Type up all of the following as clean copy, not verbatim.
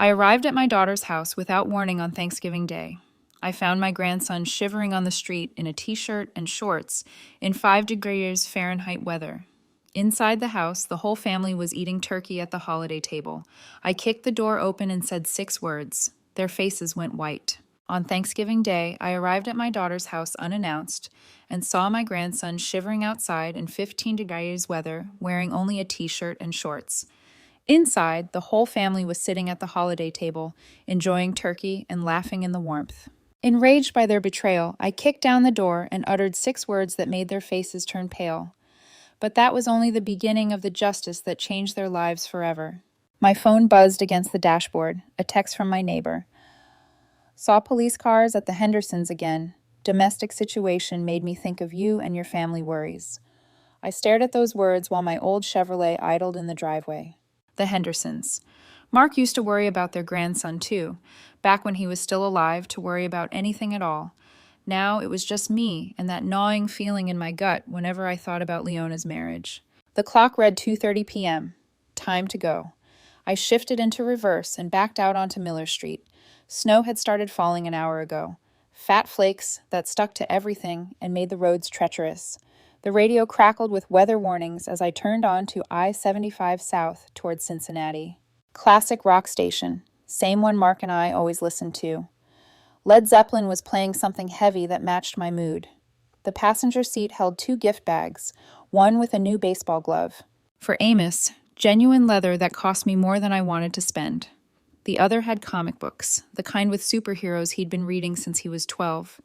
I arrived at my daughter's house without warning on Thanksgiving Day. I found my grandson shivering on the street in a t-shirt and shorts in 5 degrees Fahrenheit weather. Inside the house, the whole family was eating turkey at the holiday table. I kicked the door open and said 6 words. Their faces went white. On Thanksgiving Day, I arrived at my daughter's house unannounced and saw my grandson shivering outside in 15 degrees weather, wearing only a t-shirt and shorts. Inside, the whole family was sitting at the holiday table, enjoying turkey and laughing in the warmth. Enraged by their betrayal, I kicked down the door and uttered 6 words that made their faces turn pale. But that was only the beginning of the justice that changed their lives forever. My phone buzzed against the dashboard, a text from my neighbor. Saw police cars at the Hendersons again. Domestic situation made me think of you and your family worries. I stared at those words while my old Chevrolet idled in the driveway. The Hendersons. Mark used to worry about their grandson too, back when he was still alive, to worry about anything at all. Now it was just me and that gnawing feeling in my gut whenever I thought about Leona's marriage. The clock read 2:30 p.m. Time to go. I shifted into reverse and backed out onto Miller Street. Snow had started falling an hour ago. Fat flakes that stuck to everything and made the roads treacherous. The radio crackled with weather warnings as I turned on to I-75 south towards Cincinnati. Classic rock station, same one Mark and I always listened to. Led Zeppelin was playing something heavy that matched my mood. The passenger seat held 2 gift bags, one with a new baseball glove. For Amos, genuine leather that cost me more than I wanted to spend. The other had comic books, the kind with superheroes he'd been reading since he was 12.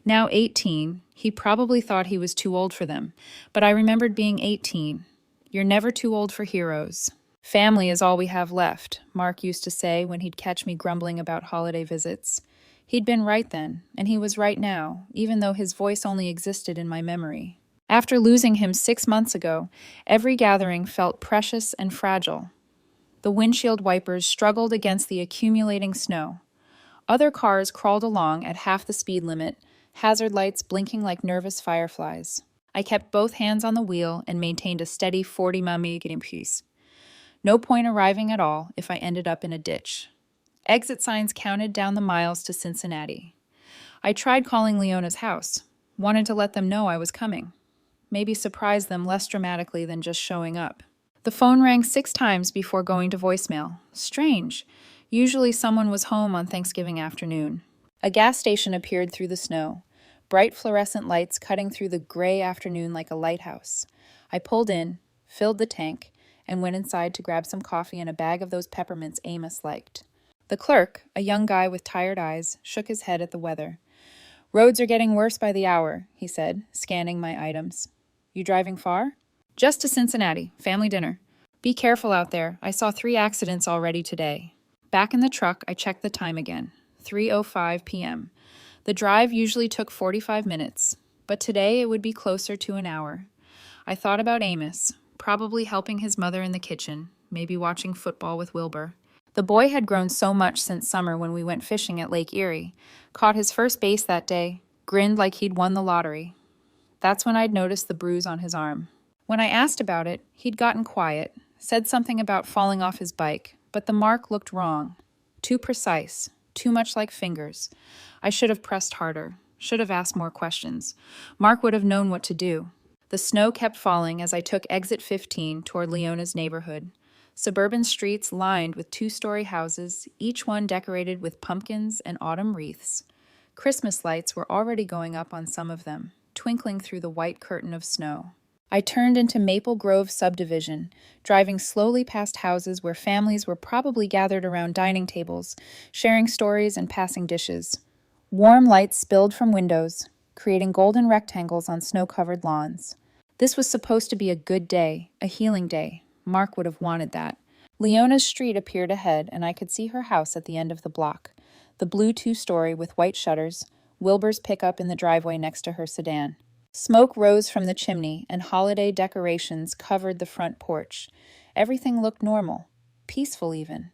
Now 18, he probably thought he was too old for them, but I remembered being 18. You're never too old for heroes. Family is all we have left, Mark used to say when he'd catch me grumbling about holiday visits. He'd been right then, and he was right now, even though his voice only existed in my memory. After losing him 6 months ago, every gathering felt precious and fragile. The windshield wipers struggled against the accumulating snow. Other cars crawled along at half the speed limit, hazard lights blinking like nervous fireflies. I kept both hands on the wheel and maintained a steady 40 mph. No point arriving at all if I ended up in a ditch. Exit signs counted down the miles to Cincinnati. I tried calling Leona's house, wanted to let them know I was coming. Maybe surprise them less dramatically than just showing up. The phone rang 6 times before going to voicemail. Strange. Usually someone was home on Thanksgiving afternoon. A gas station appeared through the snow, bright fluorescent lights cutting through the gray afternoon like a lighthouse. I pulled in, filled the tank, and went inside to grab some coffee and a bag of those peppermints Amos liked. The clerk, a young guy with tired eyes, shook his head at the weather. "Roads are getting worse by the hour," he said, scanning my items. "You driving far?" "Just to Cincinnati. Family dinner." "Be careful out there. I saw 3 accidents already today." Back in the truck, I checked the time again. 3:05 p.m. The drive usually took 45 minutes, but today it would be closer to an hour. I thought about Amos, probably helping his mother in the kitchen, maybe watching football with Wilbur. The boy had grown so much since summer when we went fishing at Lake Erie, caught his first base that day, grinned like he'd won the lottery. That's when I'd noticed the bruise on his arm. When I asked about it, he'd gotten quiet, said something about falling off his bike, but the mark looked wrong. Too precise, too much like fingers. I should have pressed harder, should have asked more questions. Mark would have known what to do. The snow kept falling as I took exit 15 toward Leona's neighborhood. Suburban streets lined with 2-story houses, each one decorated with pumpkins and autumn wreaths. Christmas lights were already going up on some of them, twinkling through the white curtain of snow. I turned into Maple Grove subdivision, driving slowly past houses where families were probably gathered around dining tables, sharing stories and passing dishes. Warm lights spilled from windows, creating golden rectangles on snow-covered lawns. This was supposed to be a good day, a healing day. Mark would have wanted that. Leona's street appeared ahead, and I could see her house at the end of the block. The blue 2-story with white shutters, Wilbur's pickup in the driveway next to her sedan. Smoke rose from the chimney, and holiday decorations covered the front porch. Everything looked normal, peaceful even.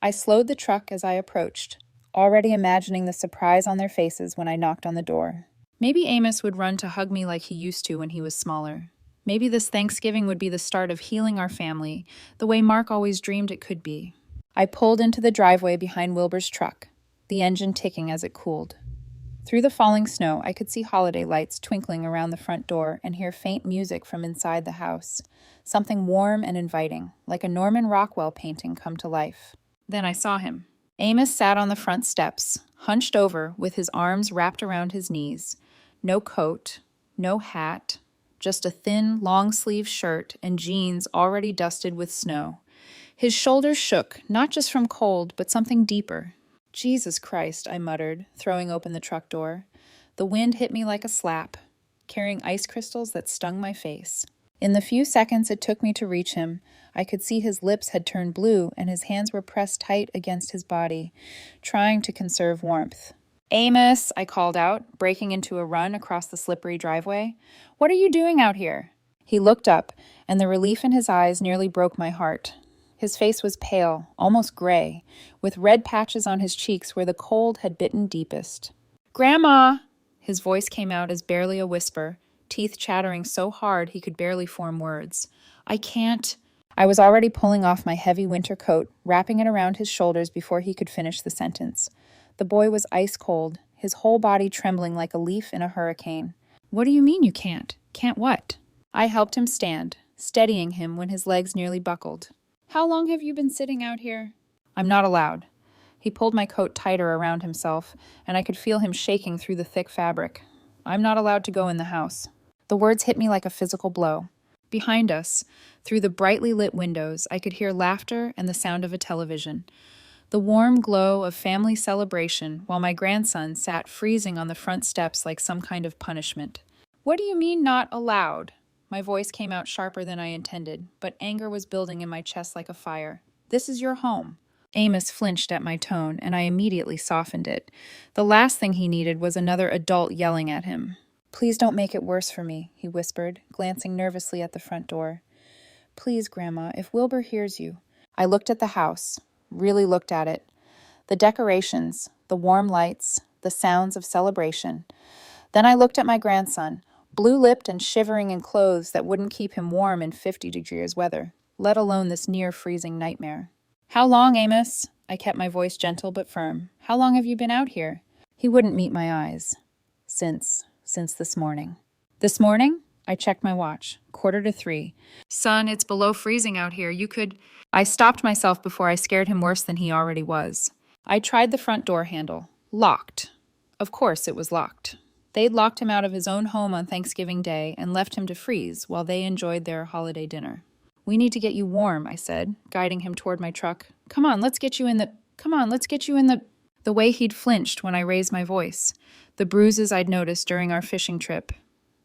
I slowed the truck as I approached, already imagining the surprise on their faces when I knocked on the door. Maybe Amos would run to hug me like he used to when he was smaller. Maybe this Thanksgiving would be the start of healing our family, the way Mark always dreamed it could be. I pulled into the driveway behind Wilbur's truck, the engine ticking as it cooled. Through the falling snow, I could see holiday lights twinkling around the front door and hear faint music from inside the house, something warm and inviting, like a Norman Rockwell painting come to life. Then I saw him. Amos sat on the front steps, hunched over with his arms wrapped around his knees. No coat, no hat, just a thin, long-sleeved shirt and jeans already dusted with snow. His shoulders shook, not just from cold, but something deeper. Jesus Christ, I muttered, throwing open the truck door. The wind hit me like a slap, carrying ice crystals that stung my face. In the few seconds it took me to reach him, I could see his lips had turned blue and his hands were pressed tight against his body, trying to conserve warmth. "Amos," I called out, breaking into a run across the slippery driveway. "What are you doing out here?" He looked up, and the relief in his eyes nearly broke my heart. His face was pale, almost gray, with red patches on his cheeks where the cold had bitten deepest. "Grandma!" His voice came out as barely a whisper, teeth chattering so hard he could barely form words. "I can't." I was already pulling off my heavy winter coat, wrapping it around his shoulders before he could finish the sentence. The boy was ice cold, his whole body trembling like a leaf in a hurricane. "What do you mean you can't? Can't what?" I helped him stand, steadying him when his legs nearly buckled. "How long have you been sitting out here?" "I'm not allowed." He pulled my coat tighter around himself, and I could feel him shaking through the thick fabric. "I'm not allowed to go in the house." The words hit me like a physical blow. Behind us, through the brightly lit windows, I could hear laughter and the sound of a television. The warm glow of family celebration while my grandson sat freezing on the front steps like some kind of punishment. "What do you mean not allowed?" My voice came out sharper than I intended, but anger was building in my chest like a fire. "This is your home." Amos flinched at my tone, and I immediately softened it. The last thing he needed was another adult yelling at him. "Please don't make it worse for me," he whispered, glancing nervously at the front door. "Please, Grandma, if Wilbur hears you." I looked at the house, really looked at it. The decorations, the warm lights, the sounds of celebration. Then I looked at my grandson, blue-lipped and shivering in clothes that wouldn't keep him warm in 50-degree weather, let alone this near-freezing nightmare. "How long, Amos?" I kept my voice gentle but firm. "How long have you been out here?" He wouldn't meet my eyes. Since this morning. This morning? I checked my watch. 2:45. "Son, it's below freezing out here. You could—" I stopped myself before I scared him worse than he already was. I tried the front door handle. Locked. Of course it was locked. They'd locked him out of his own home on Thanksgiving Day and left him to freeze while they enjoyed their holiday dinner. "We need to get you warm," I said, guiding him toward my truck. Come on, let's get you in the... The way he'd flinched when I raised my voice. The bruises I'd noticed during our fishing trip.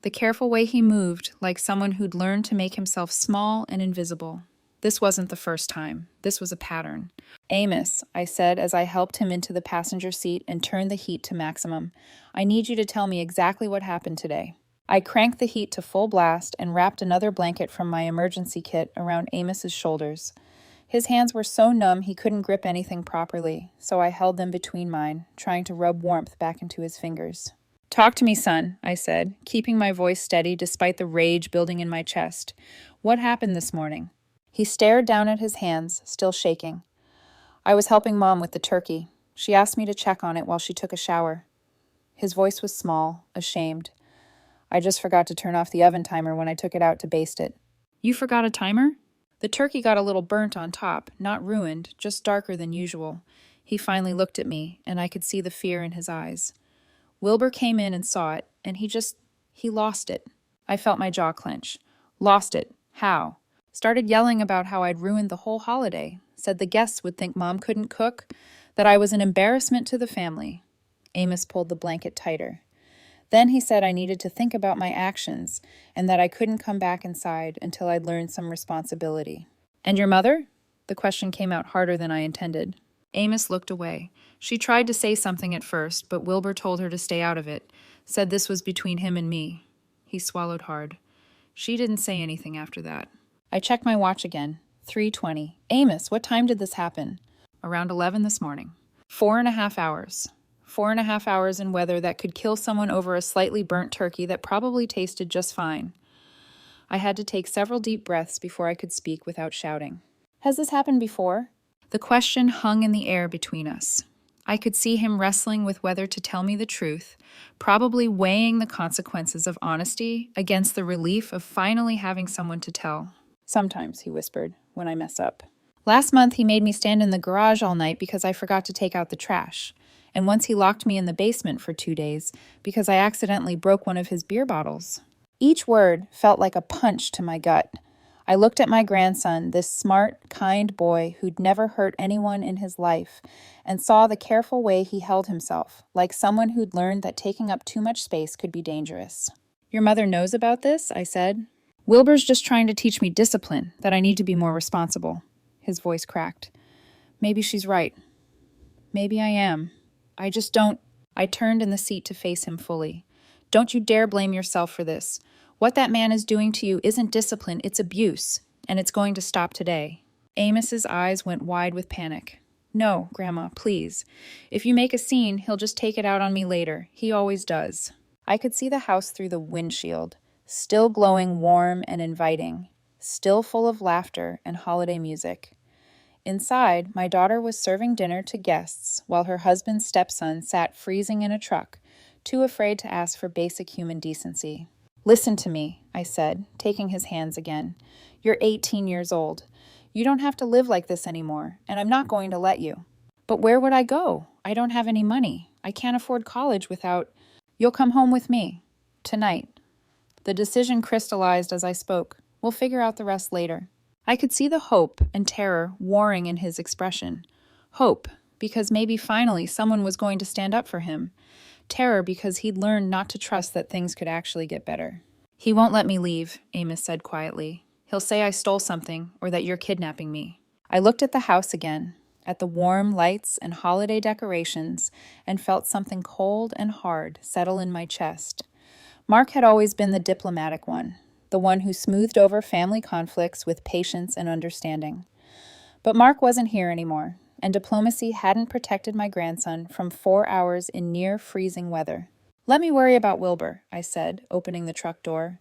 The careful way he moved, like someone who'd learned to make himself small and invisible. This wasn't the first time. This was a pattern. "Amos," I said as I helped him into the passenger seat and turned the heat to maximum, "I need you to tell me exactly what happened today." I cranked the heat to full blast and wrapped another blanket from my emergency kit around Amos's shoulders. His hands were so numb he couldn't grip anything properly, so I held them between mine, trying to rub warmth back into his fingers. "Talk to me, son," I said, keeping my voice steady despite the rage building in my chest. "What happened this morning?" He stared down at his hands, still shaking. "I was helping Mom with the turkey. She asked me to check on it while she took a shower." His voice was small, ashamed. "I just forgot to turn off the oven timer when I took it out to baste it." "You forgot a timer?" "The turkey got a little burnt on top, not ruined, just darker than usual." He finally looked at me, and I could see the fear in his eyes. "Wilbur came in and saw it, and he lost it." I felt my jaw clench. "Lost it? How?" Started yelling about how I'd ruined the whole holiday, said the guests would think Mom couldn't cook, that I was an embarrassment to the family. Amos pulled the blanket tighter. Then he said I needed to think about my actions and that I couldn't come back inside until I'd learned some responsibility. "And your mother?" The question came out harder than I intended. Amos looked away. She tried to say something at first, but Wilbur told her to stay out of it, said this was between him and me. He swallowed hard. She didn't say anything after that. I checked my watch again. 3:20. "Amos, what time did this happen?" "Around 11 this morning." 4.5 hours. 4.5 hours in weather that could kill someone over a slightly burnt turkey that probably tasted just fine. I had to take several deep breaths before I could speak without shouting. "Has this happened before?" The question hung in the air between us. I could see him wrestling with whether to tell me the truth, probably weighing the consequences of honesty against the relief of finally having someone to tell. "Sometimes," he whispered, "when I mess up. Last month, he made me stand in the garage all night because I forgot to take out the trash. And once he locked me in the basement for 2 days because I accidentally broke one of his beer bottles." Each word felt like a punch to my gut. I looked at my grandson, this smart, kind boy who'd never hurt anyone in his life, and saw the careful way he held himself, like someone who'd learned that taking up too much space could be dangerous. "Your mother knows about this?" I said. "Wilbur's just trying to teach me discipline, that I need to be more responsible." His voice cracked. "Maybe she's right. Maybe I am. I just don't." I turned in the seat to face him fully. "Don't you dare blame yourself for this. What that man is doing to you isn't discipline, it's abuse, and it's going to stop today." Amos's eyes went wide with panic. "No, Grandma, please. If you make a scene, he'll just take it out on me later. He always does." I could see the house through the windshield, still glowing warm and inviting, still full of laughter and holiday music. Inside, my daughter was serving dinner to guests while her husband's stepson sat freezing in a truck, too afraid to ask for basic human decency. "Listen to me," I said, taking his hands again. "You're 18 years old. You don't have to live like this anymore, and I'm not going to let you." "But where would I go? I don't have any money. I can't afford college without—" "You'll come home with me. Tonight." The decision crystallized as I spoke. "We'll figure out the rest later." I could see the hope and terror warring in his expression. Hope, because maybe finally someone was going to stand up for him. Terror, because he'd learned not to trust that things could actually get better. "He won't let me leave," Amos said quietly. "He'll say I stole something, or that you're kidnapping me." I looked at the house again, at the warm lights and holiday decorations, and felt something cold and hard settle in my chest. Mark had always been the diplomatic one, the one who smoothed over family conflicts with patience and understanding. But Mark wasn't here anymore, and diplomacy hadn't protected my grandson from 4 hours in near-freezing weather. "Let me worry about Wilbur," I said, opening the truck door.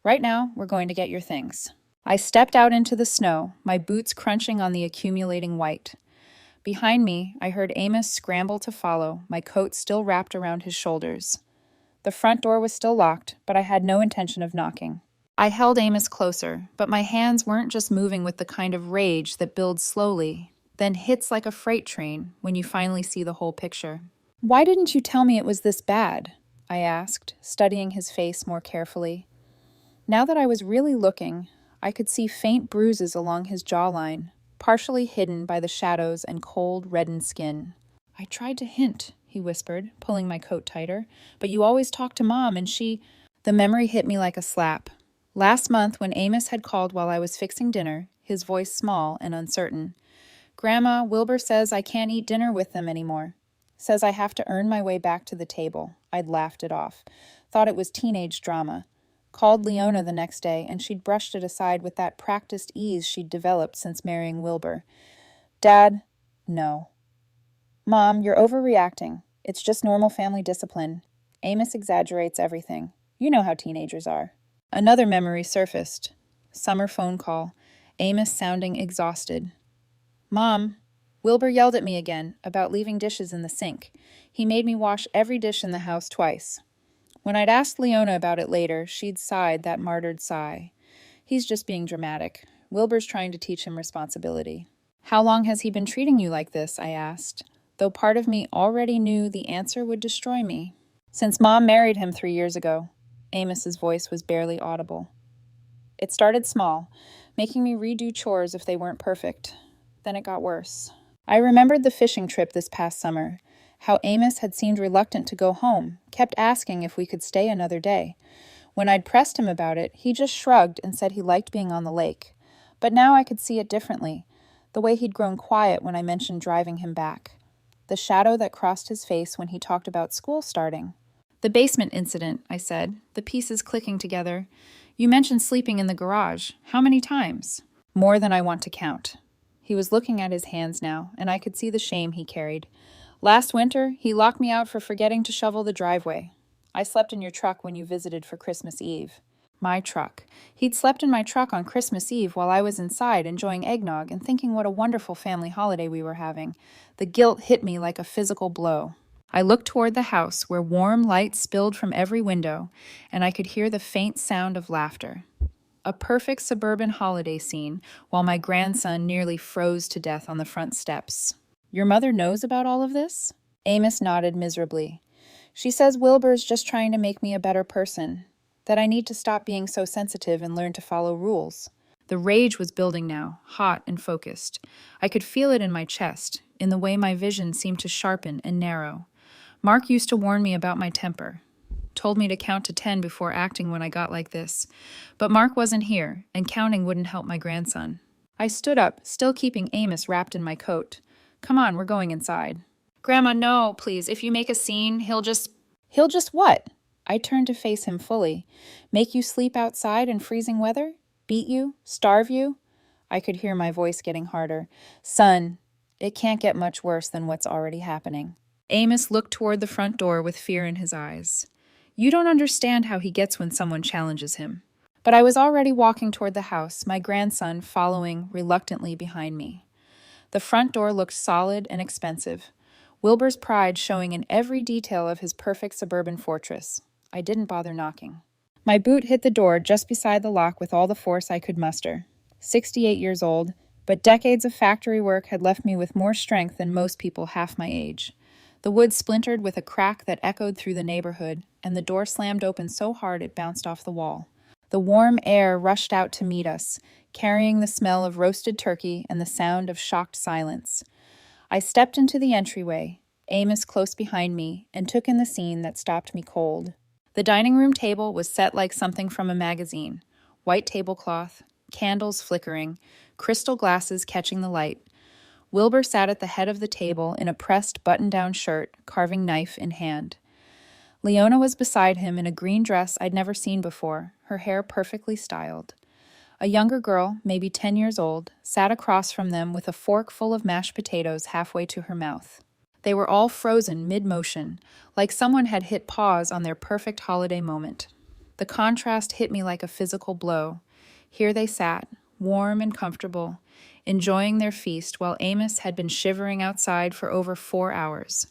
"Right now, we're going to get your things." I stepped out into the snow, my boots crunching on the accumulating white. Behind me, I heard Amos scramble to follow, my coat still wrapped around his shoulders. The front door was still locked, but I had no intention of knocking. I held Amos closer, but my hands weren't just moving with the kind of rage that builds slowly, then hits like a freight train when you finally see the whole picture. "Why didn't you tell me it was this bad?" I asked, studying his face more carefully. Now that I was really looking, I could see faint bruises along his jawline, partially hidden by the shadows and cold, reddened skin. "I tried to hint," he whispered, pulling my coat tighter, "but you always talk to Mom, and she—" The memory hit me like a slap. Last month, when Amos had called while I was fixing dinner, his voice small and uncertain. "Grandma, Wilbur says I can't eat dinner with them anymore. Says I have to earn my way back to the table." I'd laughed it off. Thought it was teenage drama. Called Leona the next day, and she'd brushed it aside with that practiced ease she'd developed since marrying Wilbur. "Dad, no." "Mom, you're overreacting. It's just normal family discipline. Amos exaggerates everything. You know how teenagers are." Another memory surfaced. Summer phone call. Amos sounding exhausted. "Mom, Wilbur yelled at me again about leaving dishes in the sink. He made me wash every dish in the house twice." When I'd asked Leona about it later, she'd sighed that martyred sigh. "He's just being dramatic. Wilbur's trying to teach him responsibility." "How long has he been treating you like this?" I asked, though part of me already knew the answer would destroy me. "Since Mom married him 3 years ago." Amos's voice was barely audible. "It started small, making me redo chores if they weren't perfect. Then it got worse." I remembered the fishing trip this past summer, how Amos had seemed reluctant to go home, kept asking if we could stay another day. When I'd pressed him about it, he just shrugged and said he liked being on the lake. But now I could see it differently, the way he'd grown quiet when I mentioned driving him back. The shadow that crossed his face when he talked about school starting. "The basement incident," I said, the pieces clicking together. "You mentioned sleeping in the garage. How many times?" "More than I want to count." He was looking at his hands now, and I could see the shame he carried. "Last winter, he locked me out for forgetting to shovel the driveway. I slept in your truck when you visited for Christmas Eve." My truck. He'd slept in my truck on Christmas Eve while I was inside enjoying eggnog and thinking what a wonderful family holiday we were having. The guilt hit me like a physical blow. I looked toward the house where warm light spilled from every window, and I could hear the faint sound of laughter. A perfect suburban holiday scene while my grandson nearly froze to death on the front steps. Your mother knows about all of this? Amos nodded miserably. She says Wilbur's just trying to make me a better person, that I need to stop being so sensitive and learn to follow rules. The rage was building now, hot and focused. I could feel it in my chest, in the way my vision seemed to sharpen and narrow. Mark used to warn me about my temper, told me to count to 10 before acting when I got like this. But Mark wasn't here, and counting wouldn't help my grandson. I stood up, still keeping Amos wrapped in my coat. Come on, we're going inside. Grandma, no, please. If you make a scene, he'll just... He'll just what? I turned to face him fully. Make you sleep outside in freezing weather? Beat you? Starve you? I could hear my voice getting harder. Son, it can't get much worse than what's already happening. Amos looked toward the front door with fear in his eyes. You don't understand how he gets when someone challenges him. But I was already walking toward the house, my grandson following reluctantly behind me. The front door looked solid and expensive, Wilbur's pride showing in every detail of his perfect suburban fortress. I didn't bother knocking. My boot hit the door just beside the lock with all the force I could muster. 68 years old, but decades of factory work had left me with more strength than most people half my age. The wood splintered with a crack that echoed through the neighborhood, and the door slammed open so hard it bounced off the wall. The warm air rushed out to meet us, carrying the smell of roasted turkey and the sound of shocked silence. I stepped into the entryway, Amos close behind me, and took in the scene that stopped me cold. The dining room table was set like something from a magazine. White tablecloth, candles flickering, crystal glasses catching the light. Wilbur sat at the head of the table in a pressed button-down shirt, carving knife in hand. Leona was beside him in a green dress I'd never seen before, her hair perfectly styled. A younger girl, maybe 10 years old, sat across from them with a fork full of mashed potatoes halfway to her mouth. They were all frozen mid-motion, like someone had hit pause on their perfect holiday moment. The contrast hit me like a physical blow. Here they sat, warm and comfortable, enjoying their feast while Amos had been shivering outside for over 4 hours.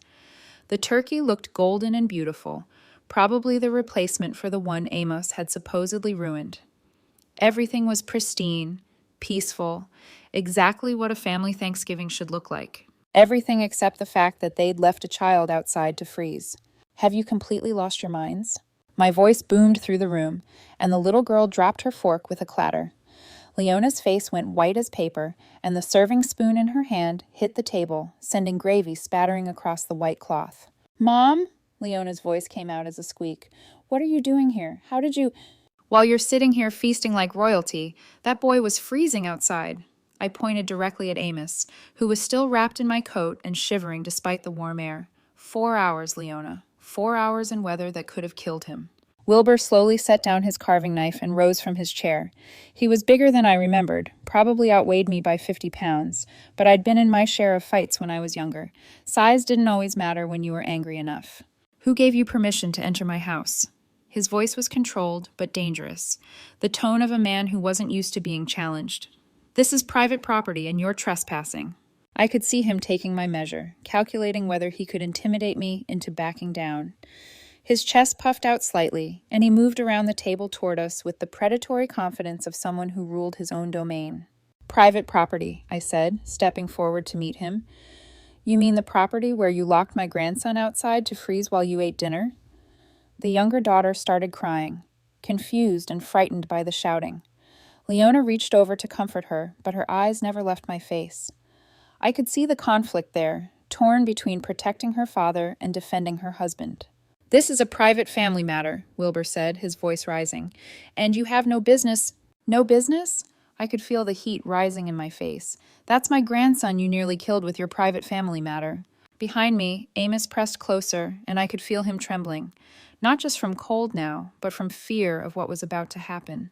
The turkey looked golden and beautiful, probably the replacement for the one Amos had supposedly ruined. Everything was pristine, peaceful, exactly what a family Thanksgiving should look like. Everything except the fact that they'd left a child outside to freeze. Have you completely lost your minds? My voice boomed through the room, and the little girl dropped her fork with a clatter. Leona's face went white as paper, and the serving spoon in her hand hit the table, sending gravy spattering across the white cloth. Mom? Leona's voice came out as a squeak. What are you doing here? How did you... While you're sitting here feasting like royalty, that boy was freezing outside. I pointed directly at Amos, who was still wrapped in my coat and shivering despite the warm air. 4 hours, Leona. 4 hours in weather that could have killed him. Wilbur slowly set down his carving knife and rose from his chair. He was bigger than I remembered, probably outweighed me by 50 pounds, but I'd been in my share of fights when I was younger. Size didn't always matter when you were angry enough. Who gave you permission to enter my house? His voice was controlled, but dangerous, the tone of a man who wasn't used to being challenged. This is private property, and you're trespassing. I could see him taking my measure, calculating whether he could intimidate me into backing down. His chest puffed out slightly, and he moved around the table toward us with the predatory confidence of someone who ruled his own domain. Private property, I said, stepping forward to meet him. You mean the property where you locked my grandson outside to freeze while you ate dinner? The younger daughter started crying, confused and frightened by the shouting. Leona reached over to comfort her, but her eyes never left my face. I could see the conflict there, torn between protecting her father and defending her husband. This is a private family matter, Wilbur said, his voice rising. And you have no business... No business? I could feel the heat rising in my face. That's my grandson you nearly killed with your private family matter. Behind me, Amos pressed closer, and I could feel him trembling. Not just from cold now, but from fear of what was about to happen.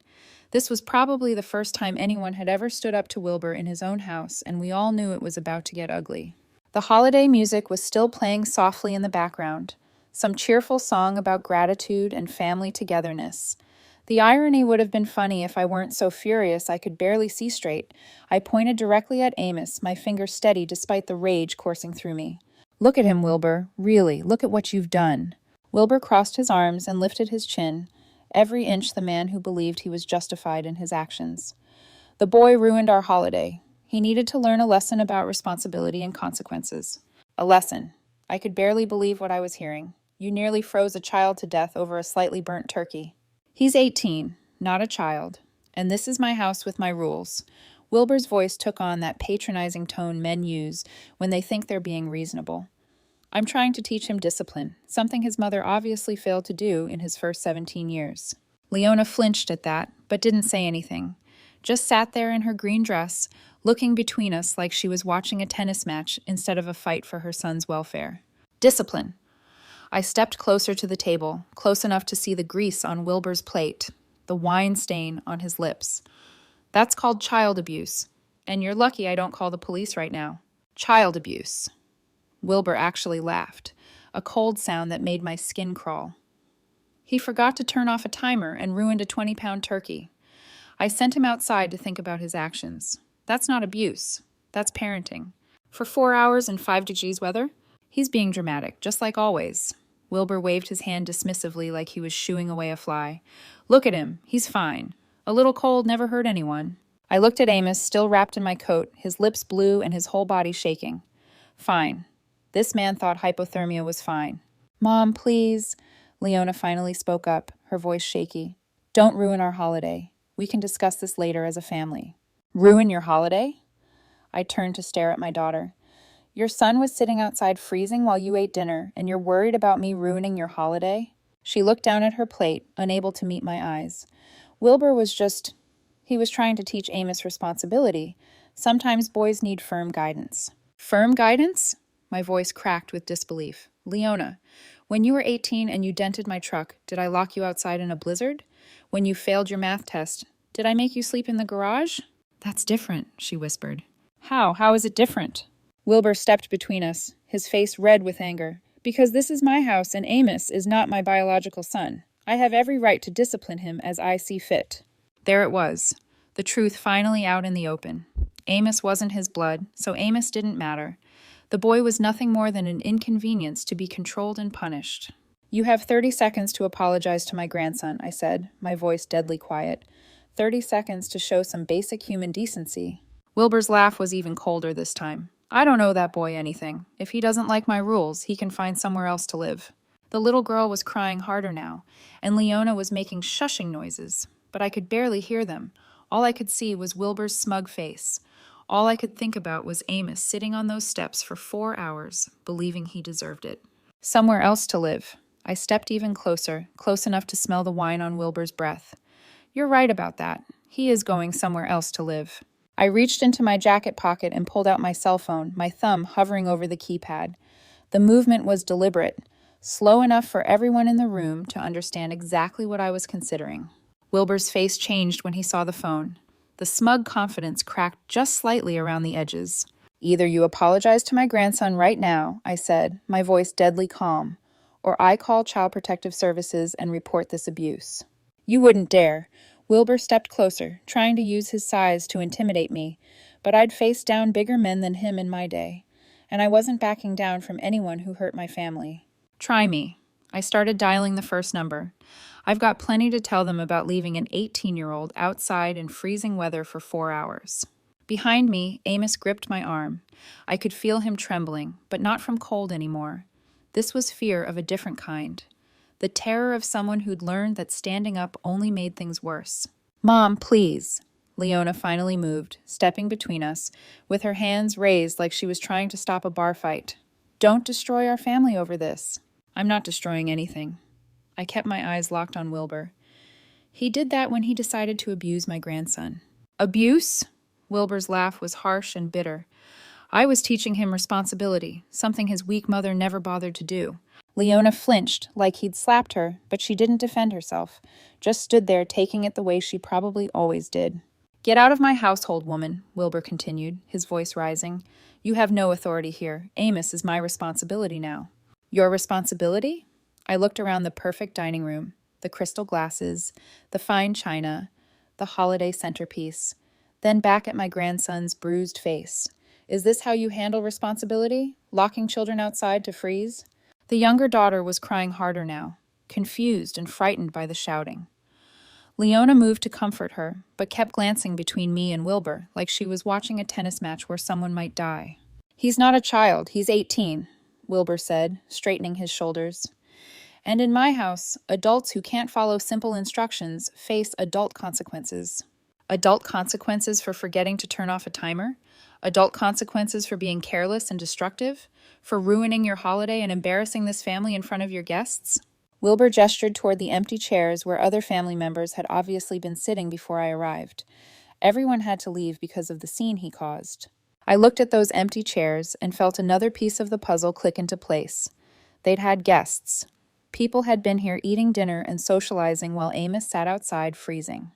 This was probably the first time anyone had ever stood up to Wilbur in his own house, and we all knew it was about to get ugly. The holiday music was still playing softly in the background, some cheerful song about gratitude and family togetherness. The irony would have been funny if I weren't so furious I could barely see straight. I pointed directly at Amos, my finger steady despite the rage coursing through me. Look at him, Wilbur. Really, look at what you've done. Wilbur crossed his arms and lifted his chin, every inch the man who believed he was justified in his actions. The boy ruined our holiday. He needed to learn a lesson about responsibility and consequences. A lesson. I could barely believe what I was hearing. You nearly froze a child to death over a slightly burnt turkey. He's 18, not a child, and this is my house with my rules. Wilbur's voice took on that patronizing tone men use when they think they're being reasonable. I'm trying to teach him discipline, something his mother obviously failed to do in his first 17 years. Leona flinched at that, but didn't say anything. Just sat there in her green dress, looking between us like she was watching a tennis match instead of a fight for her son's welfare. Discipline. I stepped closer to the table, close enough to see the grease on Wilbur's plate, the wine stain on his lips. That's called child abuse, and you're lucky I don't call the police right now. Child abuse. Wilbur actually laughed, a cold sound that made my skin crawl. He forgot to turn off a timer and ruined a 20-pound turkey. I sent him outside to think about his actions. That's not abuse. That's parenting. For 4 hours in 5 degrees weather? He's being dramatic, just like always. Wilbur waved his hand dismissively like he was shooing away a fly. Look at him. He's fine. A little cold never hurt anyone. I looked at Amos, still wrapped in my coat, his lips blue and his whole body shaking. Fine. This man thought hypothermia was fine. Mom, please. Leona finally spoke up, her voice shaky. Don't ruin our holiday. We can discuss this later as a family. Ruin your holiday? I turned to stare at my daughter. Your son was sitting outside freezing while you ate dinner, and you're worried about me ruining your holiday? She looked down at her plate, unable to meet my eyes. Wilbur was he was trying to teach Amos responsibility. Sometimes boys need firm guidance. Firm guidance? My voice cracked with disbelief. Leona, when you were 18 and you dented my truck, did I lock you outside in a blizzard? When you failed your math test, did I make you sleep in the garage? That's different, she whispered. How? How is it different? Wilbur stepped between us, his face red with anger. Because this is my house and Amos is not my biological son. I have every right to discipline him as I see fit. There it was, the truth finally out in the open. Amos wasn't his blood, so Amos didn't matter. The boy was nothing more than an inconvenience to be controlled and punished. You have 30 seconds to apologize to my grandson, I said, my voice deadly quiet. 30 seconds to show some basic human decency. Wilbur's laugh was even colder this time. I don't owe that boy anything. If he doesn't like my rules, he can find somewhere else to live. The little girl was crying harder now, and Leona was making shushing noises, but I could barely hear them. All I could see was Wilbur's smug face. All I could think about was Amos sitting on those steps for 4 hours, believing he deserved it. Somewhere else to live. I stepped even closer, close enough to smell the wine on Wilbur's breath. You're right about that. He is going somewhere else to live. I reached into my jacket pocket and pulled out my cell phone, my thumb hovering over the keypad. The movement was deliberate, slow enough for everyone in the room to understand exactly what I was considering. Wilbur's face changed when he saw the phone. The smug confidence cracked just slightly around the edges. Either you apologize to my grandson right now, I said, my voice deadly calm, or I call Child Protective Services and report this abuse. You wouldn't dare. Wilbur stepped closer, trying to use his size to intimidate me, but I'd faced down bigger men than him in my day, and I wasn't backing down from anyone who hurt my family. Try me. I started dialing the first number. I've got plenty to tell them about leaving an 18-year-old outside in freezing weather for 4 hours. Behind me, Amos gripped my arm. I could feel him trembling, but not from cold anymore. This was fear of a different kind. The terror of someone who'd learned that standing up only made things worse. Mom, please. Leona finally moved, stepping between us, with her hands raised like she was trying to stop a bar fight. Don't destroy our family over this. I'm not destroying anything. I kept my eyes locked on Wilbur. He did that when he decided to abuse my grandson. Abuse? Wilbur's laugh was harsh and bitter. I was teaching him responsibility, something his weak mother never bothered to do. Leona flinched, like he'd slapped her, but she didn't defend herself, just stood there taking it the way she probably always did. Get out of my household, woman, Wilbur continued, his voice rising. You have no authority here. Amos is my responsibility now. Your responsibility? I looked around the perfect dining room. the crystal glasses, the fine china, the holiday centerpiece, then back at my grandson's bruised face. Is this how you handle responsibility? Locking children outside to freeze? The younger daughter was crying harder now, confused and frightened by the shouting. Leona moved to comfort her, but kept glancing between me and Wilbur, like she was watching a tennis match where someone might die. He's not a child, he's 18, Wilbur said, straightening his shoulders. And in my house, adults who can't follow simple instructions face adult consequences. Adult consequences for forgetting to turn off a timer? Adult consequences for being careless and destructive? For ruining your holiday and embarrassing this family in front of your guests? Wilbur gestured toward the empty chairs where other family members had obviously been sitting before I arrived. Everyone had to leave because of the scene he caused. I looked at those empty chairs and felt another piece of the puzzle click into place. They'd had guests. People had been here eating dinner and socializing while Amos sat outside freezing.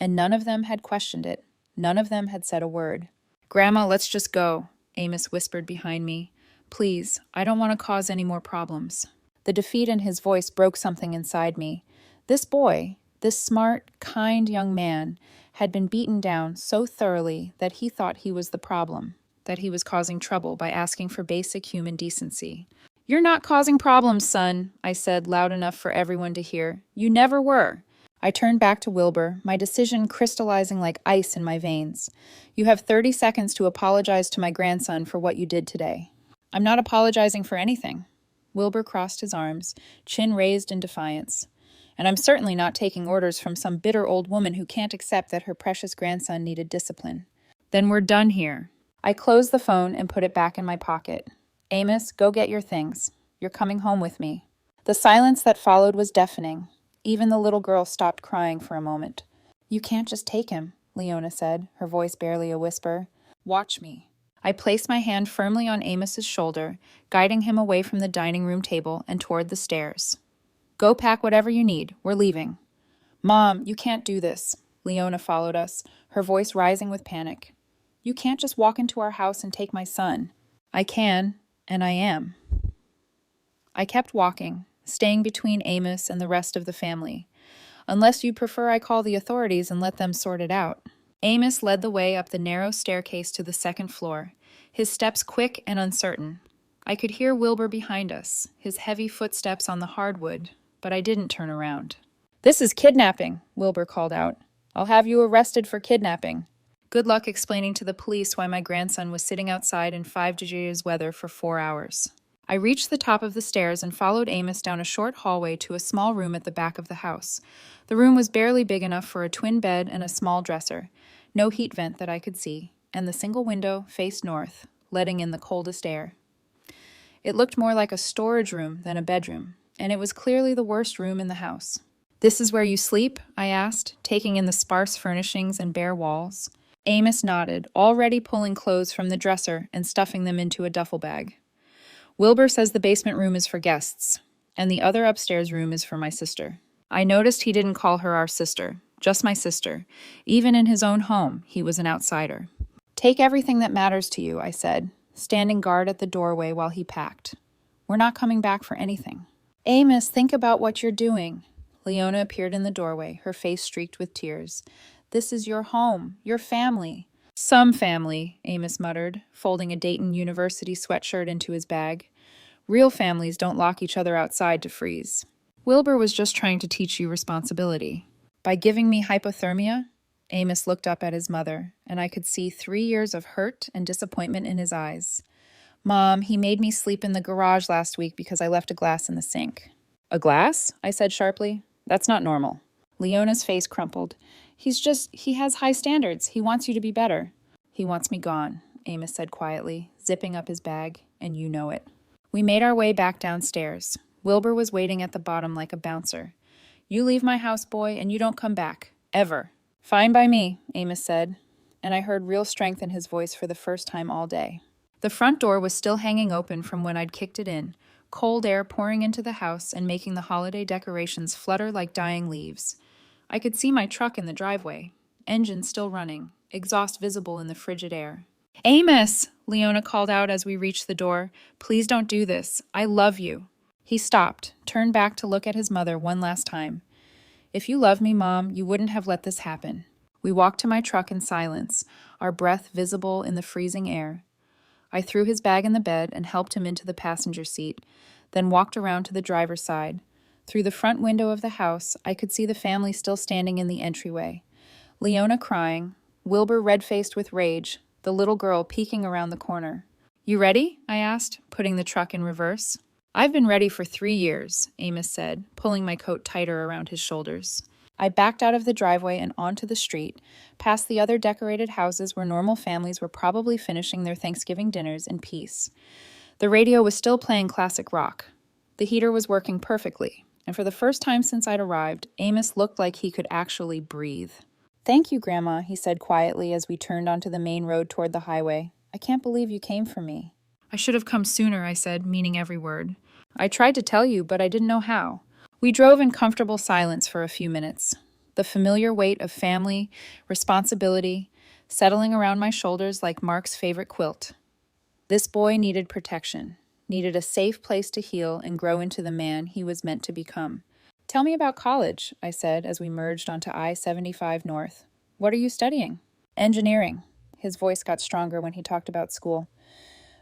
And none of them had questioned it. None of them had said a word. "Grandma, let's just go," Amos whispered behind me. "Please, I don't want to cause any more problems." The defeat in his voice broke something inside me. This boy, this smart, kind young man, had been beaten down so thoroughly that he thought he was the problem, that he was causing trouble by asking for basic human decency. "You're not causing problems, son," I said loud enough for everyone to hear. "You never were." I turned back to Wilbur, my decision crystallizing like ice in my veins. "You have 30 seconds to apologize to my grandson for what you did today." "I'm not apologizing for anything." Wilbur crossed his arms, chin raised in defiance. "And I'm certainly not taking orders from some bitter old woman who can't accept that her precious grandson needed discipline." "Then we're done here." I closed the phone and put it back in my pocket. "Amos, go get your things. You're coming home with me." The silence that followed was deafening. Even the little girl stopped crying for a moment. "You can't just take him," Leona said, her voice barely a whisper. "Watch me." I placed my hand firmly on Amos's shoulder, guiding him away from the dining room table and toward the stairs. "Go pack whatever you need. We're leaving." "Mom, you can't do this." Leona followed us, her voice rising with panic. "You can't just walk into our house and take my son." "I can, and I am." I kept walking, staying between Amos and the rest of the family. "Unless you prefer I call the authorities and let them sort it out." Amos led the way up the narrow staircase to the second floor, his steps quick and uncertain. I could hear Wilbur behind us, his heavy footsteps on the hardwood, but I didn't turn around. "This is kidnapping," Wilbur called out. "I'll have you arrested for kidnapping." Good luck explaining to the police why my grandson was sitting outside in 5 degrees weather for 4 hours. I reached the top of the stairs and followed Amos down a short hallway to a small room at the back of the house. The room was barely big enough for a twin bed and a small dresser, no heat vent that I could see, and the single window faced north, letting in the coldest air. It looked more like a storage room than a bedroom, and it was clearly the worst room in the house. "This is where you sleep?" I asked, taking in the sparse furnishings and bare walls. Amos nodded, already pulling clothes from the dresser and stuffing them into a duffel bag. "Wilbur says the basement room is for guests, and the other upstairs room is for my sister." I noticed he didn't call her our sister, just my sister. Even in his own home, he was an outsider. "Take everything that matters to you," I said, standing guard at the doorway while he packed. "We're not coming back for anything." "Amos, think about what you're doing." Leona appeared in the doorway, her face streaked with tears. "This is your home, your family." "Some family," Amos muttered, folding a Dayton University sweatshirt into his bag. "Real families don't lock each other outside to freeze." "Wilbur was just trying to teach you responsibility." "By giving me hypothermia?" Amos looked up at his mother, and I could see 3 years of hurt and disappointment in his eyes. "Mom, he made me sleep in the garage last week because I left a glass in the sink." "A glass?" I said sharply. "That's not normal." Leona's face crumpled. He has high standards. He wants you to be better." "He wants me gone," Amos said quietly, zipping up his bag, "and you know it." We made our way back downstairs. Wilbur was waiting at the bottom like a bouncer. "You leave my house, boy, and you don't come back. Ever." "Fine by me," Amos said, and I heard real strength in his voice for the first time all day. The front door was still hanging open from when I'd kicked it in, cold air pouring into the house and making the holiday decorations flutter like dying leaves. I could see my truck in the driveway, engine still running, exhaust visible in the frigid air. "Amos!" Leona called out as we reached the door. "Please don't do this. I love you." He stopped, turned back to look at his mother one last time. If you love me, Mom, you wouldn't have let this happen. We walked to my truck in silence, our breath visible in the freezing air. I threw his bag in the bed and helped him into the passenger seat, then walked around to the driver's side. Through the front window of the house, I could see the family still standing in the entryway. Leona crying, Wilbur red-faced with rage, the little girl peeking around the corner. You ready? I asked, putting the truck in reverse. I've been ready for 3 years, Amos said, pulling my coat tighter around his shoulders. I backed out of the driveway and onto the street, past the other decorated houses where normal families were probably finishing their Thanksgiving dinners in peace. The radio was still playing classic rock. The heater was working perfectly, and for the first time since I'd arrived, Amos looked like he could actually breathe. Thank you, Grandma, he said quietly as we turned onto the main road toward the highway. I can't believe you came for me. I should have come sooner, I said, meaning every word. I tried to tell you, but I didn't know how. We drove in comfortable silence for a few minutes. The familiar weight of family, responsibility, settling around my shoulders like Mark's favorite quilt. This boy needed protection, needed a safe place to heal and grow into the man he was meant to become. Tell me about college, I said as we merged onto I-75 North. What are you studying? Engineering. His voice got stronger when he talked about school.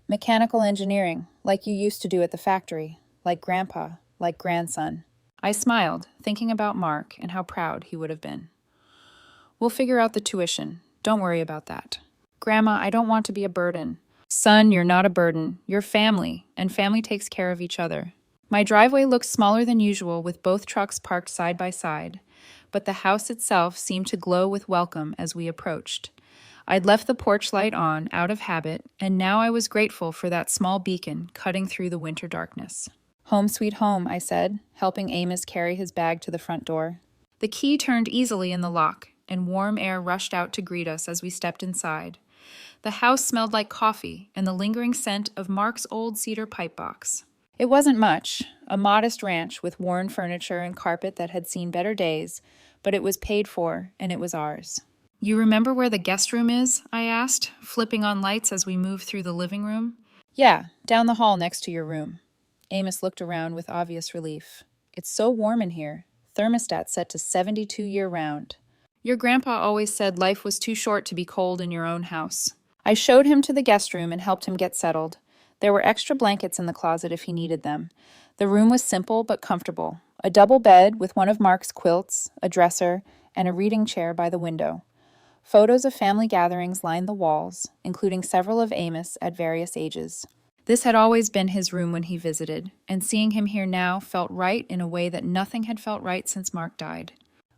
Mechanical engineering, like you used to do at the factory, like Grandpa, like grandson. I smiled, thinking about Mark and how proud he would have been. We'll figure out the tuition. Don't worry about that. Grandma, I don't want to be a burden. Son, you're not a burden. You're family, and family takes care of each other. My driveway looked smaller than usual with both trucks parked side by side, but the house itself seemed to glow with welcome as we approached. I'd left the porch light on, out of habit, and now I was grateful for that small beacon cutting through the winter darkness. Home sweet home, I said, helping Amos carry his bag to the front door. The key turned easily in the lock, and warm air rushed out to greet us as we stepped inside. The house smelled like coffee and the lingering scent of Mark's old cedar pipe box. It wasn't much, a modest ranch with worn furniture and carpet that had seen better days, but it was paid for, and it was ours. You remember where the guest room is? I asked, flipping on lights as we moved through the living room. Yeah, down the hall next to your room. Amos looked around with obvious relief. It's so warm in here. Thermostat set to 72 year-round. Your grandpa always said life was too short to be cold in your own house. I showed him to the guest room and helped him get settled. There were extra blankets in the closet if he needed them. The room was simple but comfortable. A double bed with one of Mark's quilts, a dresser, and a reading chair by the window. Photos of family gatherings lined the walls, including several of Amos at various ages. This had always been his room when he visited, and seeing him here now felt right in a way that nothing had felt right since Mark died.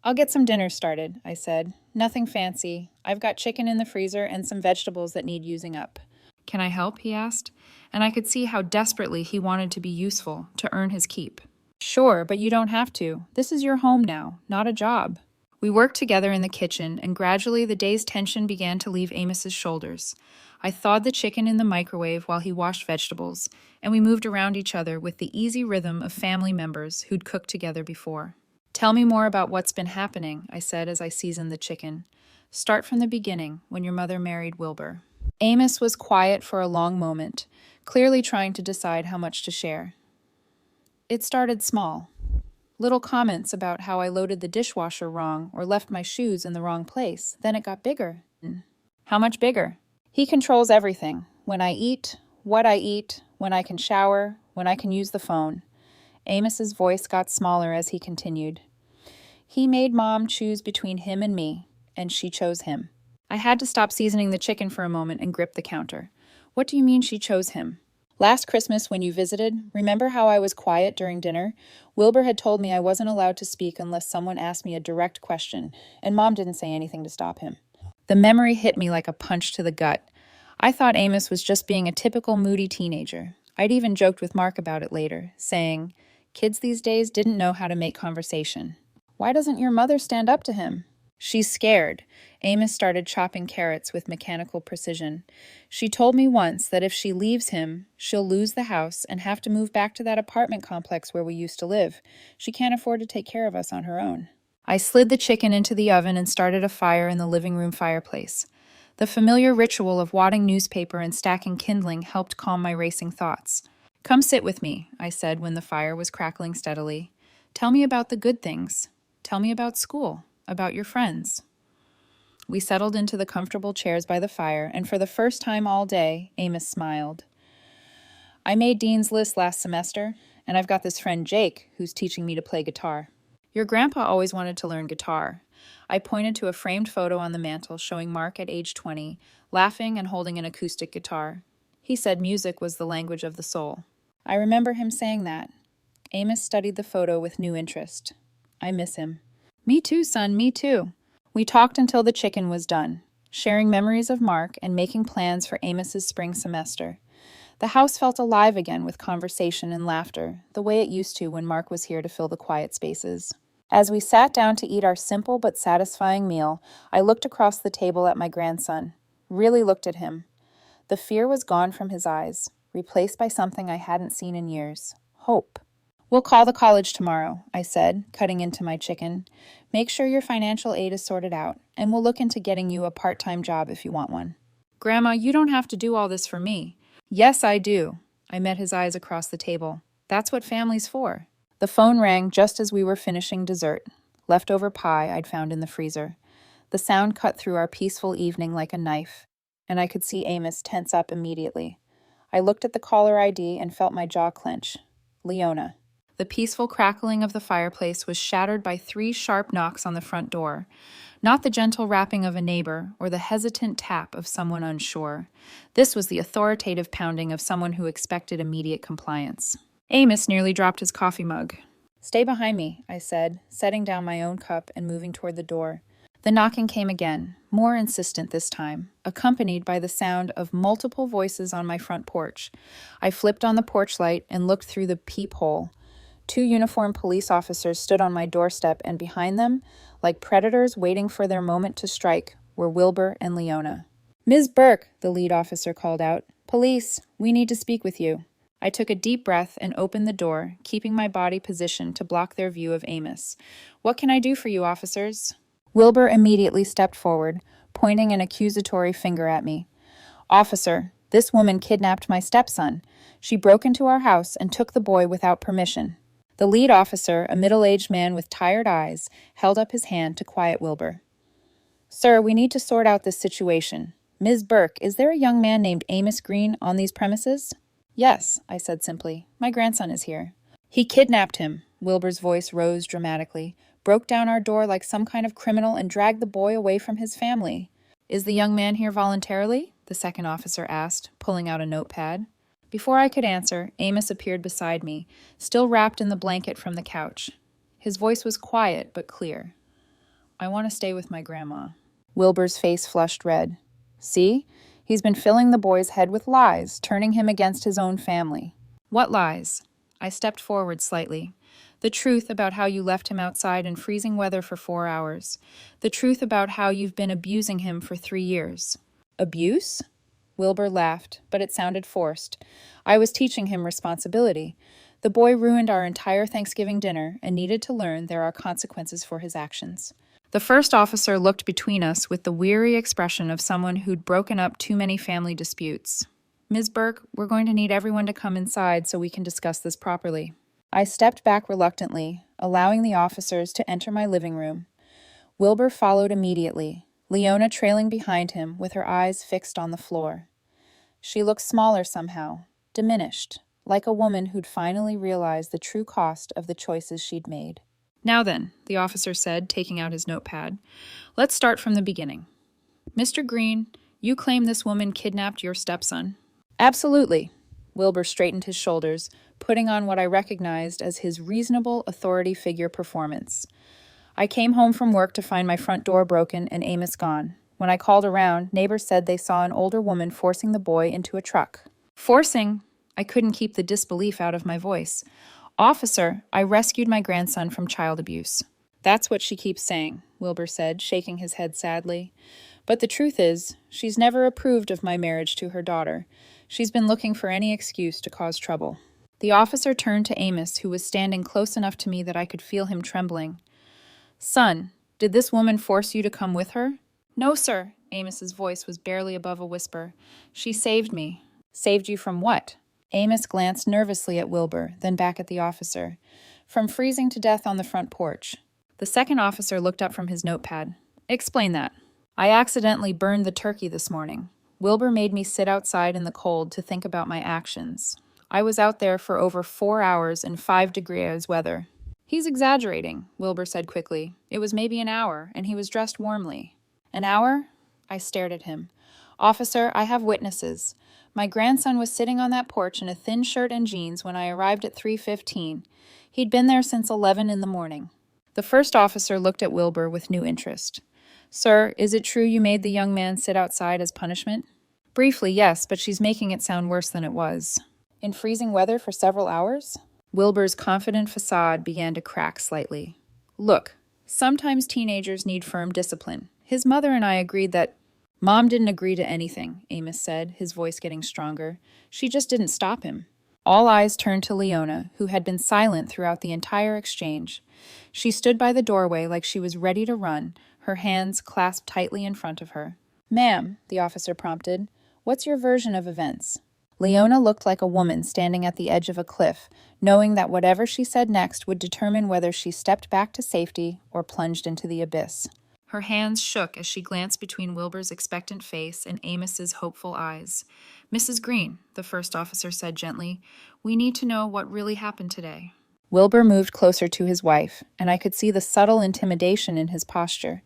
I'll get some dinner started, I said. Nothing fancy. I've got chicken in the freezer and some vegetables that need using up. Can I help? He asked, and I could see how desperately he wanted to be useful, to earn his keep. Sure, but you don't have to. This is your home now, not a job. We worked together in the kitchen, and gradually the day's tension began to leave Amos's shoulders. I thawed the chicken in the microwave while he washed vegetables, and we moved around each other with the easy rhythm of family members who'd cooked together before. Tell me more about what's been happening, I said as I seasoned the chicken. Start from the beginning, when your mother married Wilbur. Amos was quiet for a long moment, clearly trying to decide how much to share. It started small. Little comments about how I loaded the dishwasher wrong or left my shoes in the wrong place. Then it got bigger. How much bigger? He controls everything. When I eat, what I eat, when I can shower, when I can use the phone. Amos's voice got smaller as he continued. He made Mom choose between him and me, and she chose him. I had to stop seasoning the chicken for a moment and grip the counter. What do you mean she chose him? Last Christmas, when you visited, remember how I was quiet during dinner? Wilbur had told me I wasn't allowed to speak unless someone asked me a direct question, and Mom didn't say anything to stop him. The memory hit me like a punch to the gut. I thought Amos was just being a typical moody teenager. I'd even joked with Mark about it later, saying, kids these days didn't know how to make conversation. Why doesn't your mother stand up to him? She's scared. Amos started chopping carrots with mechanical precision. She told me once that if she leaves him, she'll lose the house and have to move back to that apartment complex where we used to live. She can't afford to take care of us on her own. I slid the chicken into the oven and started a fire in the living room fireplace. The familiar ritual of wadding newspaper and stacking kindling helped calm my racing thoughts. Come sit with me, I said when the fire was crackling steadily. Tell me about the good things. Tell me about school, about your friends. We settled into the comfortable chairs by the fire, and for the first time all day, Amos smiled. I made Dean's List last semester, and I've got this friend Jake who's teaching me to play guitar. Your grandpa always wanted to learn guitar. I pointed to a framed photo on the mantel showing Mark at age 20, laughing and holding an acoustic guitar. He said music was the language of the soul. I remember him saying that. Amos studied the photo with new interest. I miss him. Me too, son, me too. We talked until the chicken was done, sharing memories of Mark and making plans for Amos's spring semester. The house felt alive again with conversation and laughter, the way it used to when Mark was here to fill the quiet spaces. As we sat down to eat our simple but satisfying meal, I looked across the table at my grandson, really looked at him. The fear was gone from his eyes, replaced by something I hadn't seen in years: hope. We'll call the college tomorrow, I said, cutting into my chicken. Make sure your financial aid is sorted out, and we'll look into getting you a part-time job if you want one. Grandma, you don't have to do all this for me. Yes, I do. I met his eyes across the table. That's what family's for. The phone rang just as we were finishing dessert, leftover pie I'd found in the freezer. The sound cut through our peaceful evening like a knife, and I could see Amos tense up immediately. I looked at the caller ID and felt my jaw clench. Leona. The peaceful crackling of the fireplace was shattered by 3 sharp knocks on the front door, not the gentle rapping of a neighbor or the hesitant tap of someone unsure. This was the authoritative pounding of someone who expected immediate compliance. Amos nearly dropped his coffee mug. Stay behind me, I said, setting down my own cup and moving toward the door. The knocking came again, more insistent this time, accompanied by the sound of multiple voices on my front porch. I flipped on the porch light and looked through the peephole. 2 uniformed police officers stood on my doorstep, and behind them, like predators waiting for their moment to strike, were Wilbur and Leona. Ms. Burke, the lead officer called out. Police, we need to speak with you. I took a deep breath and opened the door, keeping my body positioned to block their view of Amos. What can I do for you, officers? Wilbur immediately stepped forward, pointing an accusatory finger at me. Officer, this woman kidnapped my stepson. She broke into our house and took the boy without permission. The lead officer, a middle-aged man with tired eyes, held up his hand to quiet Wilbur. Sir, we need to sort out this situation. Ms. Burke, is there a young man named Amos Green on these premises? Yes, I said simply. My grandson is here. He kidnapped him. Wilbur's voice rose dramatically, broke down our door like some kind of criminal, and dragged the boy away from his family. Is the young man here voluntarily? The second officer asked, pulling out a notepad. Before I could answer, Amos appeared beside me, still wrapped in the blanket from the couch. His voice was quiet but clear. I want to stay with my grandma. Wilbur's face flushed red. See? He's been filling the boy's head with lies, turning him against his own family. What lies? I stepped forward slightly. The truth about how you left him outside in freezing weather for 4 hours. The truth about how you've been abusing him for 3 years. Abuse? Wilbur laughed, but it sounded forced. I was teaching him responsibility. The boy ruined our entire Thanksgiving dinner and needed to learn there are consequences for his actions. The first officer looked between us with the weary expression of someone who'd broken up too many family disputes. Ms. Burke, we're going to need everyone to come inside so we can discuss this properly. I stepped back reluctantly, allowing the officers to enter my living room. Wilbur followed immediately, Leona trailing behind him with her eyes fixed on the floor. She looked smaller somehow, diminished, like a woman who'd finally realized the true cost of the choices she'd made. Now then, the officer said, taking out his notepad, let's start from the beginning. Mr. Green, you claim this woman kidnapped your stepson? Absolutely. Wilbur straightened his shoulders, putting on what I recognized as his reasonable authority figure performance. I came home from work to find my front door broken and Amos gone. When I called around, neighbors said they saw an older woman forcing the boy into a truck. Forcing? I couldn't keep the disbelief out of my voice. Officer, I rescued my grandson from child abuse. That's what she keeps saying, Wilbur said, shaking his head sadly. But the truth is, she's never approved of my marriage to her daughter. She's been looking for any excuse to cause trouble. The officer turned to Amos, who was standing close enough to me that I could feel him trembling. Son, did this woman force you to come with her? No, sir. Amos's voice was barely above a whisper. She saved me. Saved you from what? Amos glanced nervously at Wilbur, then back at the officer. From freezing to death on the front porch. The second officer looked up from his notepad. Explain that. I accidentally burned the turkey this morning. Wilbur made me sit outside in the cold to think about my actions. I was out there for over 4 hours in 5 degrees weather. He's exaggerating, Wilbur said quickly. It was maybe an hour, and he was dressed warmly. An hour? I stared at him. Officer, I have witnesses. My grandson was sitting on that porch in a thin shirt and jeans when I arrived at 3:15. He'd been there since 11 in the morning. The first officer looked at Wilbur with new interest. Sir, is it true you made the young man sit outside as punishment? Briefly, yes, but she's making it sound worse than it was. In freezing weather for several hours? Wilbur's confident facade began to crack slightly. Look, sometimes teenagers need firm discipline. His mother and I agreed that... Mom didn't agree to anything, Amos said, his voice getting stronger. She just didn't stop him. All eyes turned to Leona, who had been silent throughout the entire exchange. She stood by the doorway like she was ready to run, her hands clasped tightly in front of her. Ma'am, the officer prompted, what's your version of events? Leona looked like a woman standing at the edge of a cliff, knowing that whatever she said next would determine whether she stepped back to safety or plunged into the abyss. Her hands shook as she glanced between Wilbur's expectant face and Amos's hopeful eyes. Mrs. Green, the first officer said gently, we need to know what really happened today. Wilbur moved closer to his wife, and I could see the subtle intimidation in his posture.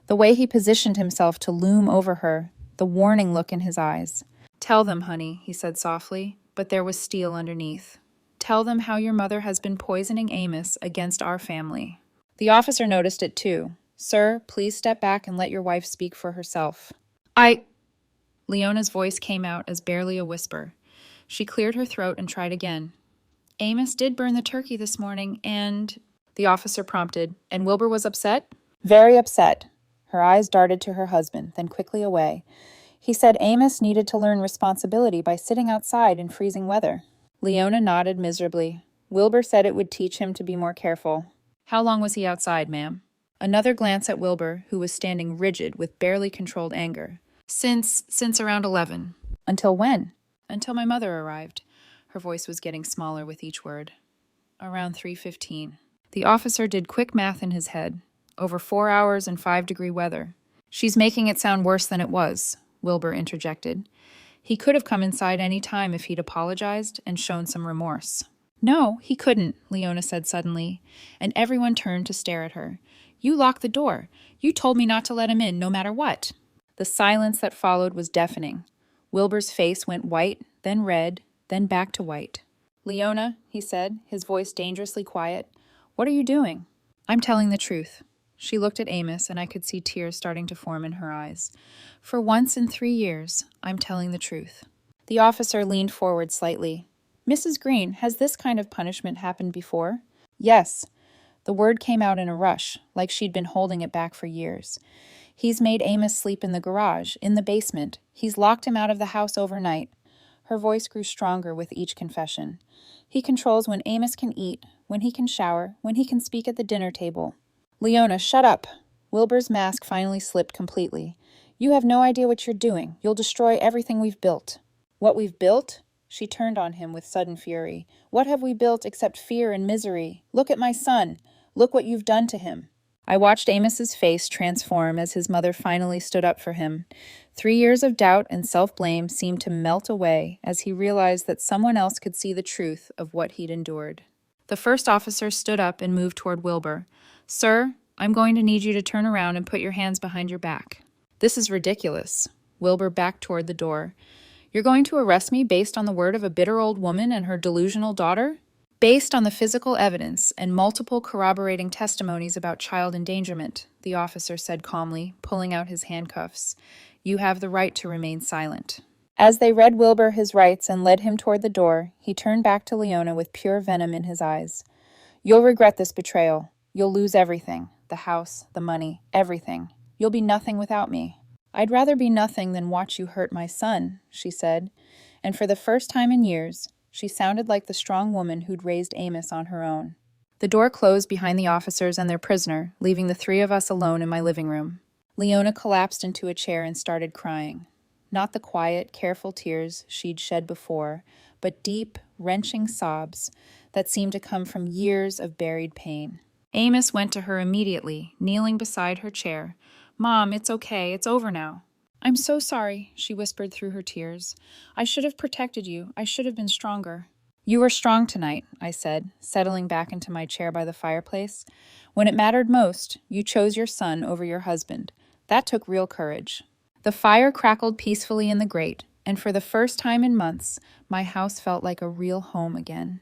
The way he positioned himself to loom over her, the warning look in his eyes. Tell them, honey, he said softly, but there was steel underneath. Tell them how your mother has been poisoning Amos against our family. The officer noticed it too. Sir, please step back and let your wife speak for herself. Leona's voice came out as barely a whisper. She cleared her throat and tried again. Amos did burn the turkey this morning, and... The officer prompted, and Wilbur was upset? Very upset. Her eyes darted to her husband, then quickly away. He said Amos needed to learn responsibility by sitting outside in freezing weather. Leona nodded miserably. Wilbur said it would teach him to be more careful. How long was he outside, ma'am? Another glance at Wilbur, who was standing rigid with barely controlled anger. Since around 11. Until when? Until my mother arrived. Her voice was getting smaller with each word. Around 3:15. The officer did quick math in his head. Over 4 hours in 5-degree weather. She's making it sound worse than it was, Wilbur interjected. He could have come inside any time if he'd apologized and shown some remorse. No, he couldn't, Leona said suddenly, and everyone turned to stare at her. You locked the door. You told me not to let him in, no matter what. The silence that followed was deafening. Wilbur's face went white, then red, then back to white. Leona, he said, his voice dangerously quiet, what are you doing? I'm telling the truth. She looked at Amos, and I could see tears starting to form in her eyes. For once in 3 years, I'm telling the truth. The officer leaned forward slightly. Mrs. Green, has this kind of punishment happened before? Yes. The word came out in a rush, like she'd been holding it back for years. He's made Amos sleep in the garage, in the basement. He's locked him out of the house overnight. Her voice grew stronger with each confession. He controls when Amos can eat, when he can shower, when he can speak at the dinner table. Leona, shut up. Wilbur's mask finally slipped completely. You have no idea what you're doing. You'll destroy everything we've built. What we've built? She turned on him with sudden fury. What have we built except fear and misery? Look at my son. Look what you've done to him. I watched Amos's face transform as his mother finally stood up for him. 3 years of doubt and self-blame seemed to melt away as he realized that someone else could see the truth of what he'd endured. The first officer stood up and moved toward Wilbur. Sir, I'm going to need you to turn around and put your hands behind your back. This is ridiculous. Wilbur backed toward the door. You're going to arrest me based on the word of a bitter old woman and her delusional daughter? Based on the physical evidence and multiple corroborating testimonies about child endangerment, the officer said calmly, pulling out his handcuffs. You have the right to remain silent. As they read Wilbur his rights and led him toward the door, he turned back to Leona with pure venom in his eyes. You'll regret this betrayal. You'll lose everything. The house, the money, everything. You'll be nothing without me. I'd rather be nothing than watch you hurt my son, she said, and for the first time in years, she sounded like the strong woman who'd raised Amos on her own. The door closed behind the officers and their prisoner, leaving the 3 of us alone in my living room. Leona collapsed into a chair and started crying. Not the quiet, careful tears she'd shed before, but deep, wrenching sobs that seemed to come from years of buried pain. Amos went to her immediately, kneeling beside her chair. "Mom, it's okay. It's over now." "I'm so sorry," she whispered through her tears. "I should have protected you. I should have been stronger." "You were strong tonight," I said, settling back into my chair by the fireplace. "When it mattered most, you chose your son over your husband. That took real courage." The fire crackled peacefully in the grate, and for the first time in months, my house felt like a real home again.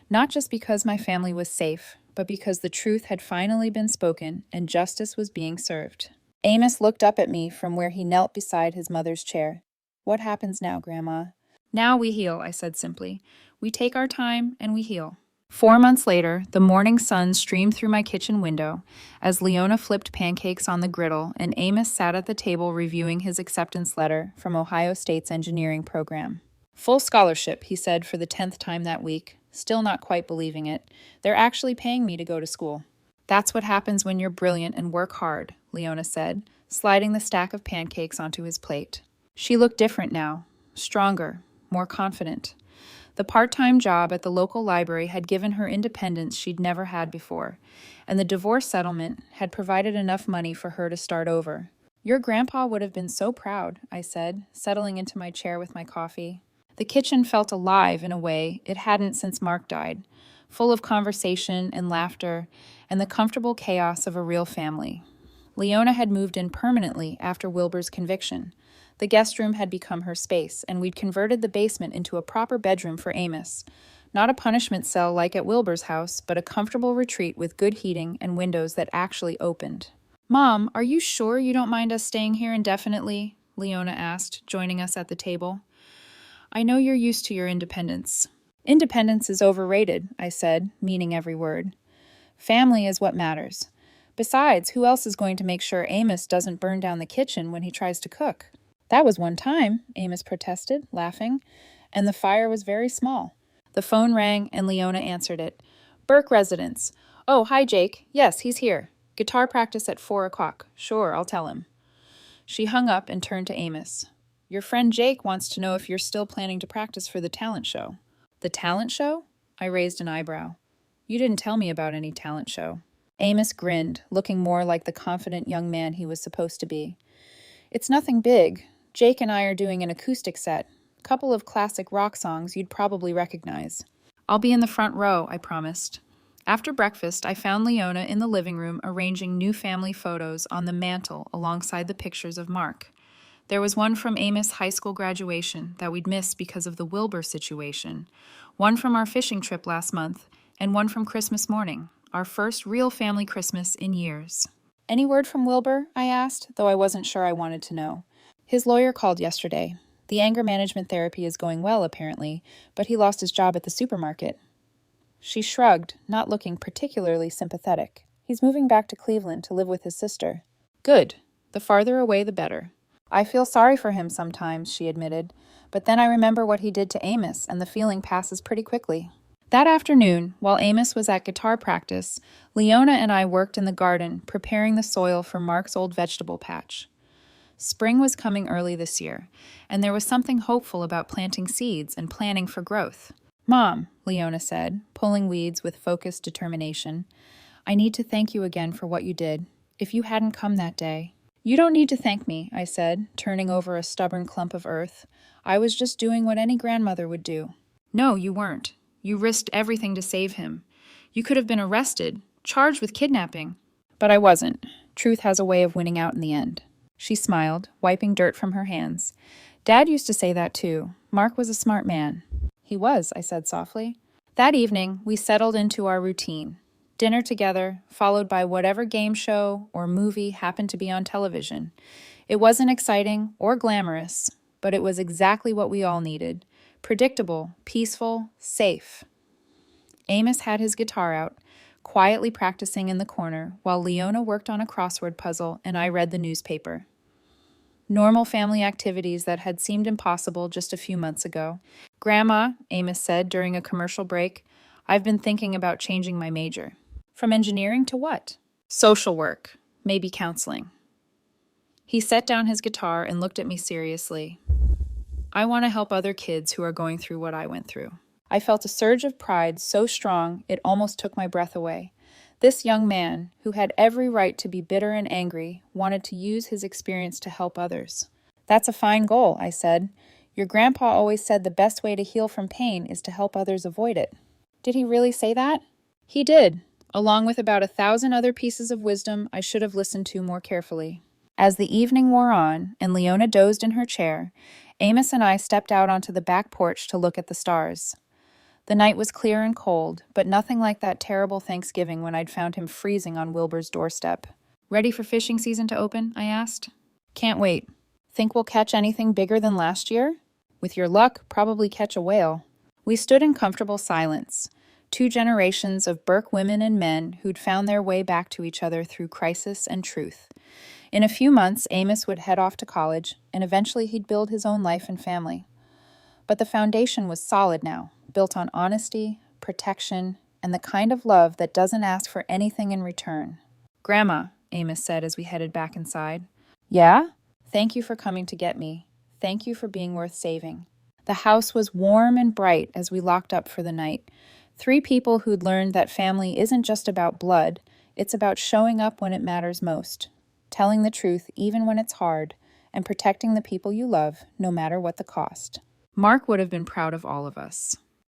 Not just because my family was safe, but because the truth had finally been spoken and justice was being served. Amos looked up at me from where he knelt beside his mother's chair. "What happens now, Grandma?" "Now we heal," I said simply. "We take our time and we heal." 4 months later, the morning sun streamed through my kitchen window as Leona flipped pancakes on the griddle and Amos sat at the table reviewing his acceptance letter from Ohio State's engineering program. "Full scholarship," he said for the 10th time that week, still not quite believing it. "They're actually paying me to go to school." "That's what happens when you're brilliant and work hard," Leona said, sliding the stack of pancakes onto his plate. She looked different now, stronger, more confident. The part-time job at the local library had given her independence she'd never had before, and the divorce settlement had provided enough money for her to start over. "Your grandpa would have been so proud," I said, settling into my chair with my coffee. The kitchen felt alive in a way it hadn't since Mark died, full of conversation and laughter and the comfortable chaos of a real family. Leona had moved in permanently after Wilbur's conviction. The guest room had become her space, and we'd converted the basement into a proper bedroom for Amos. Not a punishment cell like at Wilbur's house, but a comfortable retreat with good heating and windows that actually opened. "Mom, are you sure you don't mind us staying here indefinitely?" Leona asked, joining us at the table. "I know you're used to your independence." "Independence is overrated," I said, meaning every word. "Family is what matters. Besides, who else is going to make sure Amos doesn't burn down the kitchen when he tries to cook?" "That was one time," Amos protested, laughing, "and the fire was very small." The phone rang and Leona answered it. "Burke residence. Oh, hi, Jake. Yes, he's here. Guitar practice at 4 o'clock. Sure, I'll tell him." She hung up and turned to Amos. "Your friend Jake wants to know if you're still planning to practice for the talent show." "The talent show?" I raised an eyebrow. "You didn't tell me about any talent show." Amos grinned, looking more like the confident young man he was supposed to be. "It's nothing big. Jake and I are doing an acoustic set. Couple of classic rock songs you'd probably recognize." "I'll be in the front row," I promised. After breakfast, I found Leona in the living room arranging new family photos on the mantel alongside the pictures of Mark. There was one from Amos' high school graduation that we'd missed because of the Wilbur situation, one from our fishing trip last month, and one from Christmas morning, our first real family Christmas in years. "Any word from Wilbur?" I asked, though I wasn't sure I wanted to know. "His lawyer called yesterday. The anger management therapy is going well, apparently, but he lost his job at the supermarket." She shrugged, not looking particularly sympathetic. "He's moving back to Cleveland to live with his sister." "Good. The farther away, the better." "I feel sorry for him sometimes," she admitted, "but then I remember what he did to Amos, and the feeling passes pretty quickly." That afternoon, while Amos was at guitar practice, Leona and I worked in the garden, preparing the soil for Mark's old vegetable patch. Spring was coming early this year, and there was something hopeful about planting seeds and planning for growth. "Mom," Leona said, pulling weeds with focused determination, "I need to thank you again for what you did. If you hadn't come that day—" "You don't need to thank me," I said, turning over a stubborn clump of earth. "I was just doing what any grandmother would do." "No, you weren't. You risked everything to save him. You could have been arrested, charged with kidnapping." "But I wasn't. Truth has a way of winning out in the end." She smiled, wiping dirt from her hands. "Dad used to say that too. Mark was a smart man." "He was," I said softly. That evening, we settled into our routine. Dinner together, followed by whatever game show or movie happened to be on television. It wasn't exciting or glamorous, but it was exactly what we all needed. Predictable, peaceful, safe. Amos had his guitar out, quietly practicing in the corner, while Leona worked on a crossword puzzle and I read the newspaper. Normal family activities that had seemed impossible just a few months ago. "Grandma," Amos said during a commercial break, "I've been thinking about changing my major." "From engineering to what?" "Social work, maybe counseling." He set down his guitar and looked at me seriously. "I want to help other kids who are going through what I went through." I felt a surge of pride so strong it almost took my breath away. This young man, who had every right to be bitter and angry, wanted to use his experience to help others. "That's a fine goal," I said. "Your grandpa always said the best way to heal from pain is to help others avoid it." Did he really say that? He did, along with about 1,000 other pieces of wisdom I should have listened to more carefully. As the evening wore on and Leona dozed in her chair, Amos and I stepped out onto the back porch to look at the stars. The night was clear and cold, but nothing like that terrible Thanksgiving when I'd found him freezing on Wilbur's doorstep. "Ready for fishing season to open?" I asked. "Can't wait. Think we'll catch anything bigger than last year?" "With your luck, probably catch a whale." We stood in comfortable silence, 2 generations of Burke women and men who'd found their way back to each other through crisis and truth. In a few months, Amos would head off to college, and eventually he'd build his own life and family. But the foundation was solid now, built on honesty, protection, and the kind of love that doesn't ask for anything in return. "Grandma," Amos said as we headed back inside. "Yeah? Thank you for coming to get me. Thank you for being worth saving." The house was warm and bright as we locked up for the night. 3 people who'd learned that family isn't just about blood, it's about showing up when it matters most, telling the truth even when it's hard, and protecting the people you love, no matter what the cost. Mark would have been proud of all of us.